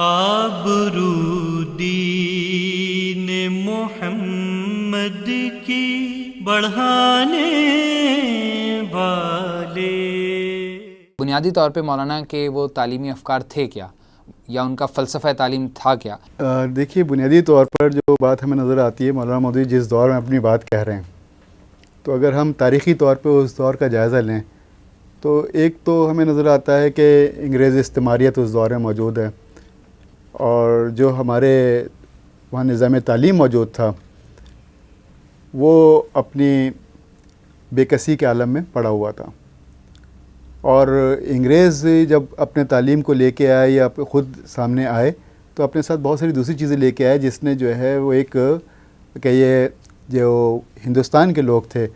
آبرو دین محمد کی بڑھانے والے۔ بنیادی طور پہ مولانا کے وہ تعلیمی افکار تھے کیا، یا ان کا فلسفہ تعلیم تھا کیا؟ دیکھیے، بنیادی طور پر جو بات ہمیں نظر آتی ہے، مولانا مودودی جس دور میں اپنی بات کہہ رہے ہیں، تو اگر ہم تاریخی طور پہ اس دور کا جائزہ لیں تو ایک تو ہمیں نظر آتا ہے کہ انگریز استعماریت اس دور میں موجود ہے، اور جو ہمارے وہاں نظام تعلیم موجود تھا وہ اپنی بے کسی کے عالم میں پڑا ہوا تھا، اور انگریز جب اپنے تعلیم کو لے کے آئے یا خود سامنے آئے تو اپنے ساتھ بہت ساری دوسری چیزیں لے کے آئے، جس نے جو ہے وہ ایک کہیے جو ہندوستان کے لوگ تھے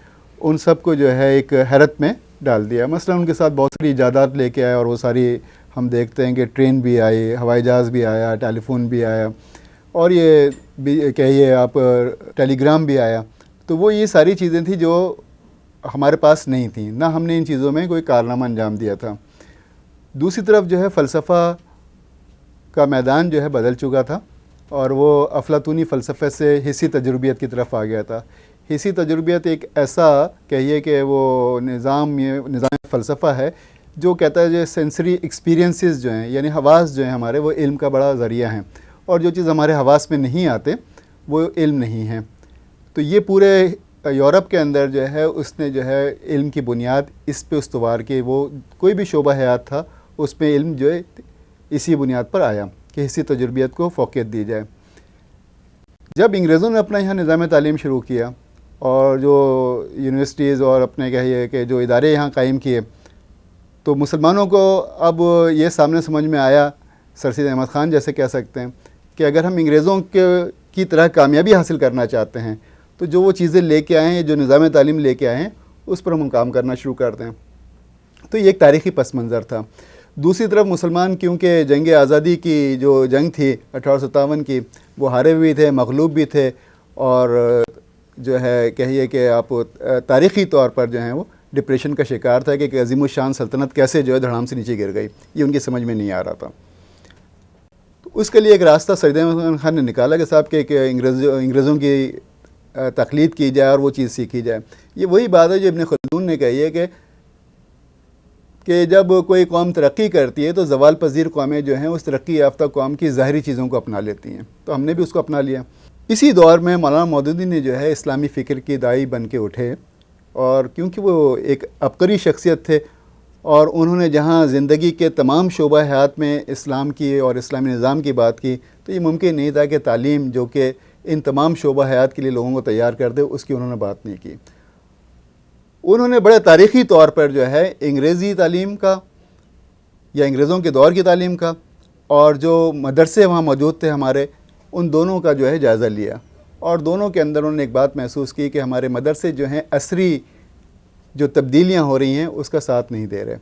ان سب کو جو ہے ایک حیرت میں ڈال دیا۔ مثلا ان کے ساتھ بہت ساری ایجادات لے کے آئے، اور وہ ساری ہم دیکھتے ہیں کہ ٹرین بھی آئی، ہوائی جہاز بھی آیا، ٹیلی فون بھی آیا، اور یہ بھی کہیے آپ ٹیلی گرام بھی آیا۔ تو وہ یہ ساری چیزیں تھیں جو ہمارے پاس نہیں تھیں، نہ ہم نے ان چیزوں میں کوئی کارنامہ انجام دیا تھا۔ دوسری طرف جو ہے فلسفہ کا میدان جو ہے بدل چکا تھا، اور وہ افلاطونی فلسفے سے حسی تجربیت کی طرف آ گیا تھا۔ حسی تجربیت ایک ایسا کہیے کہ وہ نظام فلسفہ ہے جو کہتا ہے جو سینسری ایکسپیرینسز جو ہیں، یعنی حواس جو ہیں ہمارے، وہ علم کا بڑا ذریعہ ہیں، اور جو چیز ہمارے حواس میں نہیں آتے وہ علم نہیں ہیں۔ تو یہ پورے یورپ کے اندر جو ہے اس نے جو ہے علم کی بنیاد اس پہ استوار کی، وہ کوئی بھی شعبہ حیات تھا اس پہ علم جو ہے اسی بنیاد پر آیا کہ حسی تجربیت کو فوقیت دی جائے۔ جب انگریزوں نے اپنا یہاں نظام تعلیم شروع کیا اور جو یونیورسٹیز اور اپنے کہیے کہ جو ادارے یہاں قائم کیے، تو مسلمانوں کو اب یہ سامنے سمجھ میں آیا، سر سید احمد خان جیسے کہہ سکتے ہیں، کہ اگر ہم انگریزوں کی طرح کامیابی حاصل کرنا چاہتے ہیں تو جو وہ چیزیں لے کے آئے ہیں، جو نظام تعلیم لے کے آئے ہیں، اس پر ہم کام کرنا شروع کرتے ہیں۔ تو یہ ایک تاریخی پس منظر تھا۔ دوسری طرف مسلمان کیونکہ جنگ آزادی کی جو جنگ تھی 1857 کی، وہ ہارے بھی تھے، مغلوب بھی تھے، اور جو ہے کہیے کہ آپ تاریخی طور پر جو ہیں وہ ڈپریشن کا شکار تھا کہ عظیم الشان سلطنت کیسے جو ہے دھڑام سے نیچے گر گئی، یہ ان کی سمجھ میں نہیں آ رہا تھا۔ تو اس کے لیے ایک راستہ سید احمد خان نے نکالا کہ صاحب کہ انگریزوں کی تقلید کی جائے اور وہ چیز سیکھی جائے۔ یہ وہی بات ہے جو ابن خلدون نے کہی ہے کہ جب کوئی قوم ترقی کرتی ہے تو زوال پذیر قومیں جو ہیں اس ترقی یافتہ قوم کی ظاہری چیزوں کو اپنا لیتی ہیں، تو ہم نے بھی اس کو اپنا لیا۔ اسی دور میں مولانا مودودی نے جو ہے اسلامی فکر کی داعی بن کے اٹھے، اور کیونکہ وہ ایک عبقری شخصیت تھے اور انہوں نے جہاں زندگی کے تمام شعبہ حیات میں اسلام کی اور اسلامی نظام کی بات کی، تو یہ ممکن نہیں تھا کہ تعلیم جو کہ ان تمام شعبہ حیات کے لیے لوگوں کو تیار کر دے، اس کی انہوں نے بات نہیں کی۔ انہوں نے بڑے تاریخی طور پر جو ہے انگریزی تعلیم کا یا انگریزوں کے دور کی تعلیم کا اور جو مدرسے وہاں موجود تھے ہمارے، ان دونوں کا جو ہے جائزہ لیا، اور دونوں کے اندر انہوں نے ایک بات محسوس کی کہ ہمارے مدرسے جو ہیں عصری جو تبدیلیاں ہو رہی ہیں اس کا ساتھ نہیں دے رہے،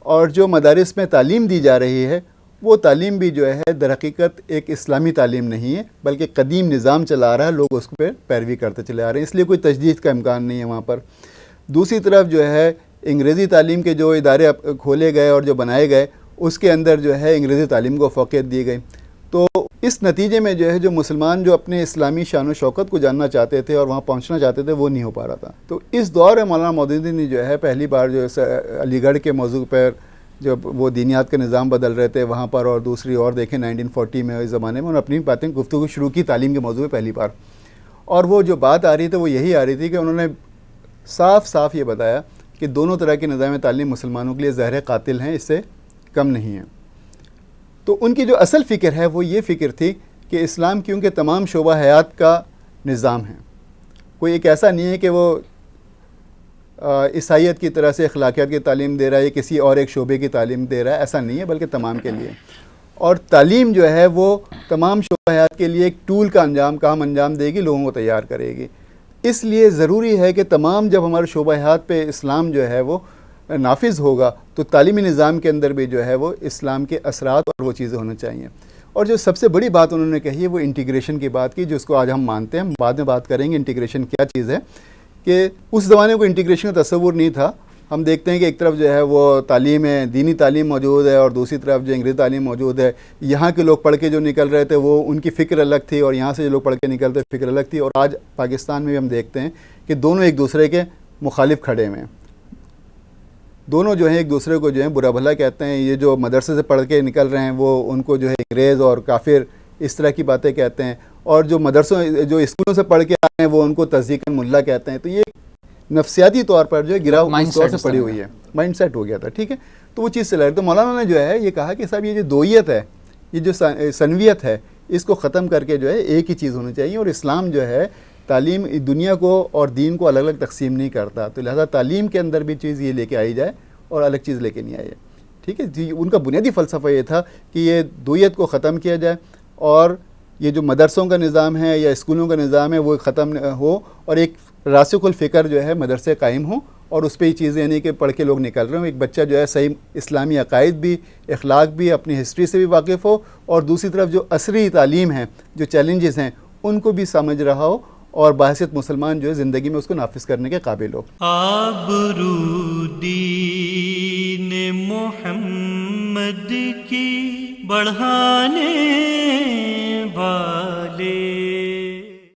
اور جو مدارس میں تعلیم دی جا رہی ہے وہ تعلیم بھی جو ہے در حقیقت ایک اسلامی تعلیم نہیں ہے، بلکہ قدیم نظام چلا رہا ہے، لوگ اس پہ پیروی کرتے چلے آ رہے ہیں، اس لیے کوئی تجدید کا امکان نہیں ہے وہاں پر۔ دوسری طرف جو ہے انگریزی تعلیم کے جو ادارے کھولے گئے اور جو بنائے گئے، اس کے اندر جو ہے انگریزی تعلیم کو فوقیت دی گئی۔ تو اس نتیجے میں جو ہے جو مسلمان جو اپنے اسلامی شان و شوکت کو جاننا چاہتے تھے اور وہاں پہنچنا چاہتے تھے، وہ نہیں ہو پا رہا تھا۔ تو اس دور میں مولانا مودودی نے جو ہے پہلی بار جو علی گڑھ کے موضوع پر جب وہ دینیات کے نظام بدل رہے تھے وہاں پر، اور دوسری اور دیکھیں 1940 میں اس زمانے میں، انہوں نے اپنی باتیں گفتگو شروع کی تعلیم کے موضوع پہ پہلی بار، اور وہ جو بات آ رہی تھی وہ یہی آ رہی تھی کہ انہوں نے صاف صاف یہ بتایا کہ دونوں طرح کے نظام تعلیم مسلمانوں کے لیے زہر قاتل ہیں، اس سے کم نہیں ہیں۔ تو ان کی جو اصل فکر ہے وہ یہ فکر تھی کہ اسلام کیونکہ تمام شعبہ حیات کا نظام ہے، کوئی ایک ایسا نہیں ہے کہ وہ عیسائیت کی طرح سے اخلاقیات کی تعلیم دے رہا ہے یا کسی اور ایک شعبے کی تعلیم دے رہا ہے، ایسا نہیں ہے، بلکہ تمام کے لیے۔ اور تعلیم جو ہے وہ تمام شعبہ حیات کے لیے ایک ٹول کا کام انجام دے گی، لوگوں کو تیار کرے گی۔ اس لیے ضروری ہے کہ تمام جب ہمارے شعبہ حیات پہ اسلام جو ہے وہ نافذ ہوگا تو تعلیمی نظام کے اندر بھی جو ہے وہ اسلام کے اثرات اور وہ چیزیں ہونا چاہیے۔ اور جو سب سے بڑی بات انہوں نے کہی ہے وہ انٹیگریشن کی بات کی، جس کو آج ہم مانتے ہیں، بعد میں بات کریں گے انٹیگریشن کیا چیز ہے، کہ اس زمانے کو انٹیگریشن کا تصور نہیں تھا، ہم دیکھتے ہیں کہ ایک طرف جو ہے وہ تعلیم ہے، دینی تعلیم موجود ہے، اور دوسری طرف جو انگریزی تعلیم موجود ہے. یہاں کے لوگ پڑھ کے جو نکل رہے تھے وہ ان کی فکر الگ تھی، اور یہاں سے جو لوگ پڑھ کے نکلتے فکر الگ تھی. اور آج پاکستان میں بھی ہم دیکھتے ہیں کہ دونوں ایک دوسرے کے مخالف کھڑے ہوئے ہیں. دونوں جو ہیں ایک دوسرے کو جو ہے برا بھلا کہتے ہیں. یہ جو مدرسے سے پڑھ کے نکل رہے ہیں وہ ان کو جو ہے انگریز اور کافر اس طرح کی باتیں کہتے ہیں، اور جو مدرسوں جو اسکولوں سے پڑھ کے آئے ہیں وہ ان کو تصدیقاً ملا کہتے ہیں. تو یہ نفسیاتی طور پر جو ہے گرا اس طور سے پڑی ہوئی ہے، مائنڈ سیٹ ہو گیا تھا. ٹھیک ہے، تو وہ چیز سے لگ رہی. تو مولانا نے جو ہے یہ کہا کہ صاحب یہ جو دوئیت ہے، یہ جو سنویت ہے، اس کو ختم کر کے جو ہے ایک ہی چیز ہونی چاہیے. اور اسلام جو ہے تعلیم دنیا کو اور دین کو الگ الگ تقسیم نہیں کرتا، تو لہذا تعلیم کے اندر بھی چیز یہ لے کے آئی جائے اور الگ چیز لے کے نہیں آئی ہے. ٹھیک ہے جی. ان کا بنیادی فلسفہ یہ تھا کہ یہ دوئیت کو ختم کیا جائے، اور یہ جو مدرسوں کا نظام ہے یا اسکولوں کا نظام ہے وہ ختم ہو، اور ایک راسخ الفکر جو ہے مدرسے قائم ہوں، اور اس پہ یہ چیزیں نہیں کہ پڑھ کے لوگ نکل رہے ہوں. ایک بچہ جو ہے صحیح اسلامی عقائد بھی، اخلاق بھی، اپنی ہسٹری سے بھی واقف ہو، اور دوسری طرف جو عصری تعلیم ہے، جو چیلنجز ہیں ان کو بھی سمجھ رہا ہو، اور بحیثیت مسلمان جو ہے زندگی میں اس کو نافذ کرنے کے قابل ہو. آبرو دین محمد کی بڑھانے